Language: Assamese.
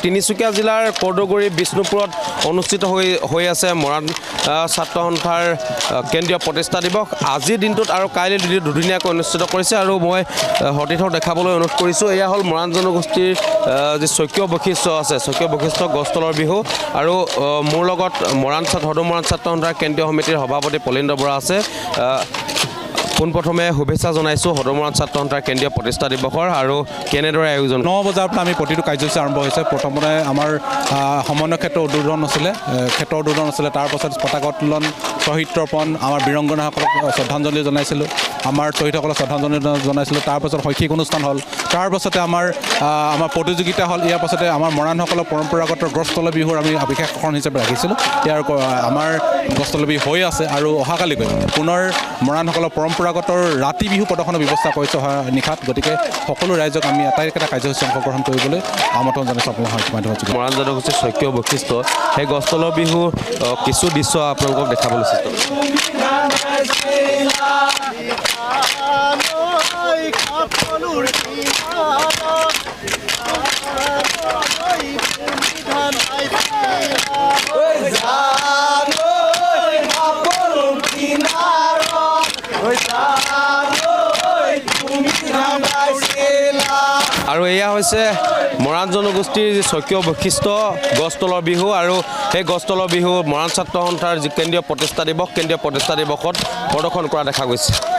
তিনিচুকীয়া জিলাৰ কৰ্দগুৰি বিষ্ণুপুৰত অনুষ্ঠিত হৈ আছে মৰাণ ছাত্ৰ সন্থাৰ কেন্দ্ৰীয় প্ৰতিষ্ঠা দিৱস আজিৰ দিনটোত আৰু কাইলৈ দুদিনীয়াকৈ অনুষ্ঠিত কৰিছে আৰু মই সতীৰ্থক দেখাবলৈ অনুৰোধ কৰিছোঁ এয়া হ'ল মৰাণ জনগোষ্ঠীৰ যি স্বকীয় বৈশিষ্ট্য আছে স্বকীয় বৈশিষ্ট্য গছ তলৰ বিহু আৰু মোৰ লগত সদৌ মৰাণ ছাত্ৰ সন্থাৰ কেন্দ্ৰীয় সমিতিৰ সভাপতি পলীন্দ্ৰ বৰা আছে পোনপ্ৰথমে শুভেচ্ছা জনাইছোঁ সদৌ মৰাণ ছাত্ৰ সন্থাৰ কেন্দ্ৰীয় প্ৰতিষ্ঠা দিৱসৰ আৰু কেনেদৰে আয়োজন 9 বজাৰ পৰা আমি প্ৰতিটো কাৰ্যসূচী আৰম্ভ হৈছে প্ৰথমতে আমাৰ সমন্বয় ক্ষেত্ৰ উদ্বোধন আছিলে তাৰ পাছত পতাকা উত্তোলন শ্বহীদ তৰ্পণ আমাৰ বীৰংগনাসকলক শ্ৰদ্ধাঞ্জলি জনাইছিলোঁ আমাৰ শ্বহীদসকলক শ্ৰদ্ধাঞ্জলি জনাইছিলোঁ তাৰ পাছত শৈক্ষিক অনুষ্ঠান হ'ল তাৰ পাছতে আমাৰ প্ৰতিযোগিতা হ'ল ইয়াৰ পাছতে আমাৰ মৰাণসকলৰ পৰম্পৰাগত গছ তলৰ বিহুৰ আমি বিশেষ আকৰ্ষণ হিচাপে ৰাখিছিলোঁ ইয়াৰ আমাৰ গছ তলৰ বিহু হৈ আছে আৰু অহাকালিকৈ পুনৰ মৰাণসকলৰ পৰম্পৰাগত ৰাতি বিহু প্ৰদৰ্শনৰ ব্যৱস্থা কৰিছে নিশাত গতিকে সকলো ৰাইজক আমি এটাইকেইটা কাৰ্যসূচী অংশগ্ৰহণ কৰিবলৈ আমন্ত্ৰণ জনাইছোঁ আপোনালোকৰ মাধ্যমত মৰাণ জনগোষ্ঠীৰ স্বকীয় বৈশিষ্ট্য সেই গছ তলৰ বিহু কিছু দৃশ্য আপোনালোকক দেখাবলৈ চেষ্টা আৰু এয়া হৈছে মৰাণ জনগোষ্ঠীৰ যি স্বকীয় বৈশিষ্ট্য গছ তলৰ বিহু আৰু সেই গছ তলৰ বিহু মৰাণ ছাত্ৰ সন্থাৰ যি কেন্দ্ৰীয় প্ৰতিষ্ঠা দিৱসত প্ৰদৰ্শন কৰা দেখা গৈছে